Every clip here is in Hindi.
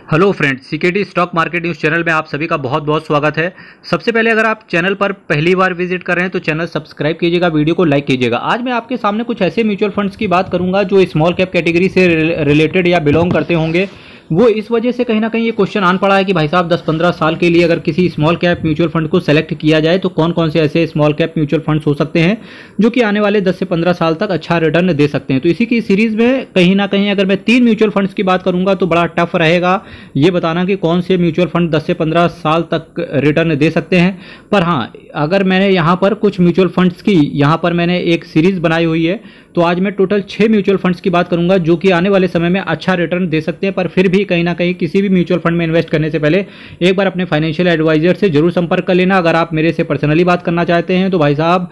Hello friends, CKD stock market news channel में आप सभी का बहुत बहुत स्वागत है। सबसे पहले अगर आप चैनल पर पहली बार विजिट कर रहे हैं तो चैनल सब्सक्राइब कीजिएगा, वीडियो को लाइक कीजिएगा। आज मैं आपके सामने कुछ ऐसे म्यूचुअल फंड्स की बात करूंगा जो स्मॉल कैप कैटेगरी से रिलेटेड या बिलोंग करते होंगे। वो इस वजह से कहीं ना कहीं ये क्वेश्चन आन पड़ा है कि भाई साहब 10-15 साल के लिए अगर किसी स्मॉल कैप म्यूचुअल फंड को सेलेक्ट किया जाए तो कौन कौन से ऐसे स्मॉल कैप म्यूचुअल फंड्स हो सकते हैं जो कि आने वाले 10 से 15 साल तक अच्छा रिटर्न दे सकते हैं। तो इसी की सीरीज में कहीं ना कहीं अगर मैं 3 म्यूचुअल फंड्स की बात करूंगा तो बड़ा टफ रहेगा ये बताना कि कौन से म्यूचुअल फंड 10 से 15 साल तक रिटर्न दे सकते हैं। पर हाँ, अगर मैंने यहाँ पर कुछ म्यूचुअल फंड्स की यहाँ पर मैंने एक सीरीज बनाई हुई है, तो आज मैं टोटल 6 म्यूचुअल फंड्स की बात करूंगा जो कि आने वाले समय में अच्छा रिटर्न दे सकते हैं। पर फिर भी कहीं ना कहीं किसी भी म्यूचुअल फंड में इन्वेस्ट करने से पहले एक बार अपने फाइनेंशियल एडवाइजर से जरूर संपर्क कर लेना। अगर आप मेरे से पर्सनली बात करना चाहते हैं तो भाई साहब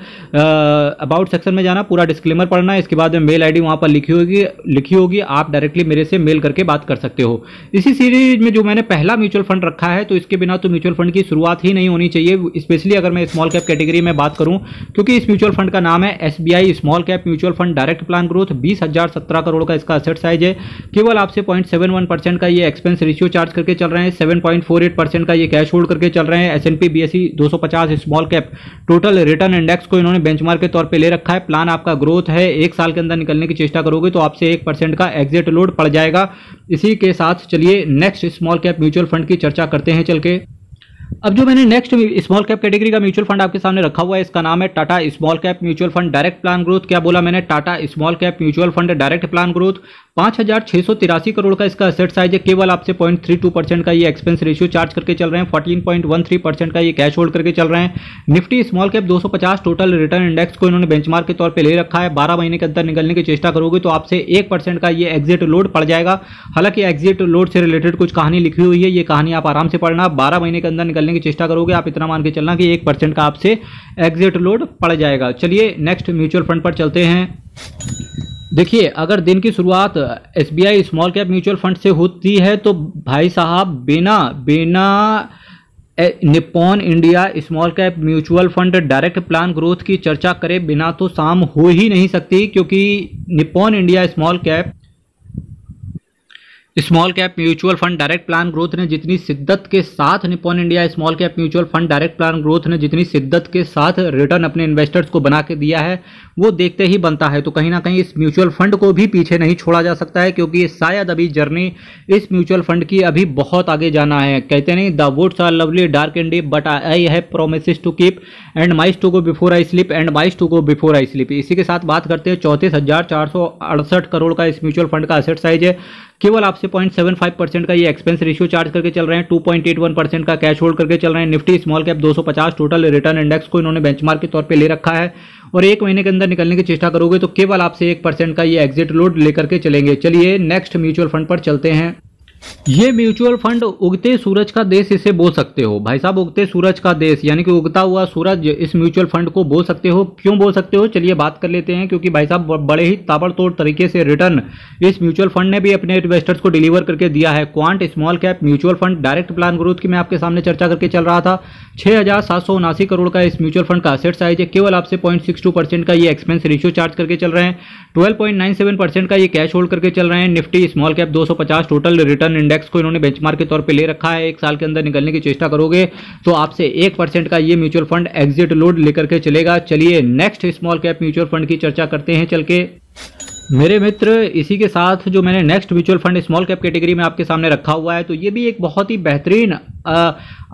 अबाउट सेक्शन में जाना, पूरा डिस्क्लेमर पढ़ना, इसके बाद में मेल आईडी वहां पर लिखी होगी, आप डायरेक्टली मेरे से मेल करके बात कर सकते हो। इसी सीरीज में जो मैंने पहला म्यूचुअल फंड रखा है, तो इसके बिना तो म्यूचुअल फंड की शुरुआत ही नहीं होनी चाहिए, स्पेशली अगर मैं स्मॉल कैप कैटेगरी में बात करूं, क्योंकि इस म्यूचुअल फंड का नाम है SBI small cap mutual fund direct plan growth. 20,017 crore का इसका असेट साइज है। केवल आपसे 0.71% का ये एक्सपेंस रेशियो चार्ज करके चल रहे हैं। 7.48% का ये कैश होल्ड करके चल रहे हैं। S&P BSE 250 small cap total return index को इन्होंने बेंचमार्क के तौर पे ले रखा है। प्लान आपका ग्रोथ है, 1 साल के अंदर निकलने की चेष्टा करोगे तो आपसे 1% का एग्जिट लोड पड़ जाएगा। इसी के साथ चलिए next small cap mutual fund की चर्चा करते हैं चल के। अब जो मैंने नेक्स्ट स्मॉल कैप कैटेगरी का म्यूचुअल फंड आपके सामने रखा हुआ है, इसका नाम है Tata small cap mutual fund direct plan growth. क्या बोला मैंने? Tata small cap mutual fund direct plan growth. 5,683 crore का इसका असेट साइज है। केवल आपसे 0.32% का ये एक्सपेंस रेशियो चार्ज करके चल रहे हैं। 14.13% का ये कैश होल्ड करके चल रहे हैं। Nifty small cap 250 total return index को इन्होंने बेंचमार्क के तौर पे ले रखा है। 12 महीने के अंदर निकलने की चेष्टा करोगे तो आपसे 1% का ये एग्जिट लोड पड़ जाएगा। हालांकि एग्जिट लोड से रिलेटेड कुछ कहानी लिखी हुई है, ये कहानी आप आराम से पढ़ना। 12 महीने के अंदर निकलने की चेष्टा करोगे, आप इतना मान के चलना कि 1% का आपसे एग्जिट लोड पड़ जाएगा। चलिए नेक्स्ट म्यूचुअल फंड पर चलते हैं। देखिए, अगर दिन की शुरुआत SBI small cap mutual fund से होती है तो भाई साहब बिना Nippon India small cap mutual fund direct plan growth की चर्चा करे बिना तो शाम हो ही नहीं सकती, क्योंकि Nippon India small cap mutual fund direct plan growth ने जितनी शिद्दत के साथ Nippon India small cap mutual fund direct plan growth ने जितनी शिद्दत के साथ रिटर्न अपने इन्वेस्टर्स को बना के दिया है, वो देखते ही बनता है। तो कहीं ना कहीं इस म्यूचुअल फंड को भी पीछे नहीं छोड़ा जा सकता है, क्योंकि शायद अभी जर्नी इस म्यूचुअल फंड की अभी बहुत आगे जाना है। कहते नहीं, the woods are lovely dark and deep but I have promises to keep and miles to go before I sleep and miles to go before I sleep. इसी के साथ बात करते हैं 34,468 करोड़ का इस म्यूचुअल फंड का असेट साइज है। केवल आपसे 0.75% का ये एक्सपेंस रेशियो चार्ज करके चल रहे हैं। 2.81% का कैश होल्ड करके चल रहे हैं। Nifty small cap 250 total return index को इन्होंने बेंचमार्क के तौर पे ले रखा है, और 1 महीने के अंदर निकलने की चेष्टा करोगे तो केवल आपसे 1% का ये एग्जिट लोड लेकर के चलेंगे। चलिए नेक्स्ट म्यूचुअल फंड पर चलते हैं। ये म्यूचुअल फंड उगते सूरज का देश इसे बोल सकते हो। भाई साहब, उगते सूरज का देश यानी कि उगता हुआ सूरज इस म्यूचुअल फंड को बोल सकते हो। क्यों बोल सकते हो, चलिए बात कर लेते हैं। क्योंकि भाई साहब बड़े ही ताबड़तोड़ तरीके से रिटर्न इस म्यूचुअल फंड ने भी अपने इन्वेस्टर्स को डिलीवर करके दिया है। Quant small cap mutual fund direct plan growth की मैं आपके सामने चर्चा करके चल रहा था। 6,779 करोड़ का इस म्यूचुअल फंड का असेट साइज है। केवल आपसे 0.62% का ये एक्सपेंस रेशियो चार्ज करके चल रहे हैं। 12.97% का ये कैश होल्ड करके चल रहे हैं। Nifty small cap 250 total return index को इन्होंने बेंचमार्क के तौर पे ले रखा है। 1 साल के अंदर निकलने की चेष्टा करोगे तो आपसे 1% का ये म्यूचुअल फंड एग्जिट लोड लेकर के चलेगा। चलिए next small cap mutual fund की चर्चा करते हैं चल के मेरे मित्र। इसी के साथ जो मैंने next mutual fund small cap category में आपके सामने रखा हुआ है, तो ये भी एक बहुत ही बेहतरीन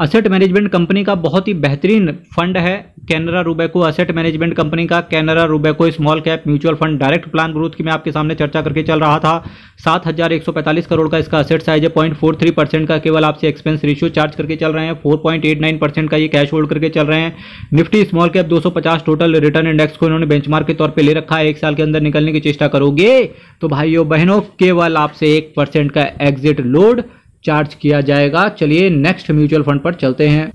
असेट मैनेजमेंट कंपनी का बहुत ही बेहतरीन फंड है। Canara Robeco asset management company का Canara Robeco small cap mutual fund direct plan growth की मैं आपके सामने चर्चा करके चल रहा था। 7,145 करोड़ का इसका असेट साइज है। 0.43% का केवल आपसे एक्सपेंस रेशियो चार्ज करके चल रहे हैं। 4.89% का ये कैश होल्ड करके चल रहे हैं। Nifty small cap 250 total return index को इन्होंने बेंचमार्क के तौर पे ले रखा है। 1 साल के अंदर निकलने की चेष्टा करोगे तो भाइयों बहनों केवल आपसे 1% का एग्जिट लोड चार्ज किया जाएगा। चलिए नेक्स्ट म्यूचुअल फंड पर चलते हैं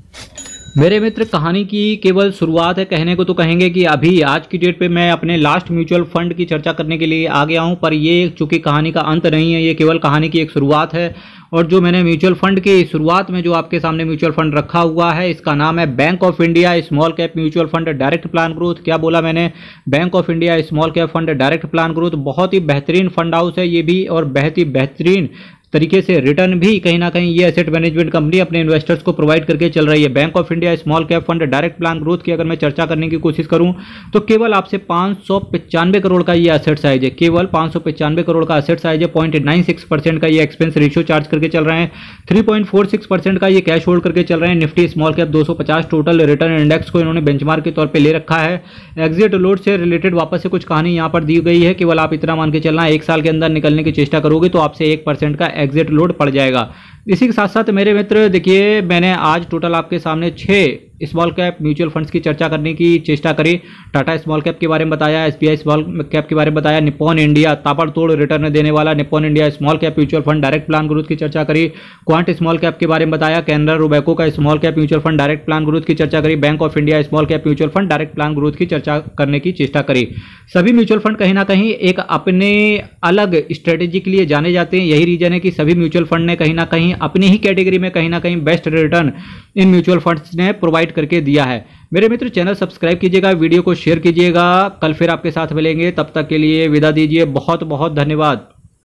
मेरे मित्र। कहानी की केवल शुरुआत है, कहने को तो कहेंगे कि अभी आज की डेट पे मैं अपने लास्ट म्यूचुअल फंड की चर्चा करने के लिए आ गया हूं, पर ये चूंकि कहानी का अंत नहीं है, ये केवल कहानी की एक शुरुआत है। और जो मैंने म्यूचुअल फंड की शुरुआत में जो आपके सामने म्यूचुअल फंड रखा हुआ है, इसका नाम है bank of India small cap mutual fund direct plan growth. क्या बोला मैंने? Bank of India small cap fund direct plan growth. बहुत ही बेहतरीन फंड हाउस है ये भी, और बहुत ही बेहतरीन तरीके से रिटर्न भी कहीं ना कहीं ये एसेट मैनेजमेंट कंपनी अपने इन्वेस्टर्स को प्रोवाइड करके चल रही है। Bank of India small cap fund direct plan growth की अगर मैं चर्चा करने की कोशिश करूं तो केवल आपसे 595 करोड़ का ये एसेट साइज है, केवल 595 करोड़ का एसेट साइज है। 0.96% का ये एक्सपेंस रेशियो चार्ज करके चल रहे हैं, 3.46% का ये कैश होल्ड करके चल रहे हैं। Nifty small cap 250 total return index को इन्होंने बेंचमार्क के तौर पे ले रखा है। एग्जिट लोड से रिलेटेड वापस से कुछ कहानी यहां पर दी गई है, केवल आप इतना मान के चलना, 1 साल के अंदर निकलने की चेष्टा करोगे तो आपसे 1% का एग्जिट लोड पड़ जाएगा। इसी के साथ साथ मेरे मित्र देखिए, मैंने आज टोटल आपके सामने 6 स्मॉल कैप म्यूचुअल फंड्स की चर्चा करने की चेष्टा करी। टाटा स्मॉल कैप के बारे में बताया, एसबीआई स्मॉल कैप के बारे में बताया, निप्पॉन इंडिया ताबड़तोड़ रिटर्न देने वाला Nippon India small cap mutual fund direct plan growth की चर्चा करी। क्वांट स्मॉल कैप के बारे में बताया, कैनरा रोबेको का small cap mutual fund direct plan growth की चर्चा करी। Bank of India small cap mutual fund direct plan growth की चर्चा करने की चेष्टा करी। सभी म्यूचुअल फंड कहीं ना कहीं एक अपने अलग स्ट्रेटेजी के लिए जाने जाते हैं। यही रीजन है कि सभी म्यूचुअल फंड ने कहीं ना कहीं अपनी ही कैटेगरी में कहीं ना कहीं best return in mutual funds ने प्रोवाइड करके दिया है। मेरे मित्र चैनल सब्सक्राइब कीजिएगा, वीडियो को शेयर कीजिएगा। कल फिर आपके साथ मिलेंगे, तब तक के लिए विदा दीजिए। बहुत बहुत धन्यवाद।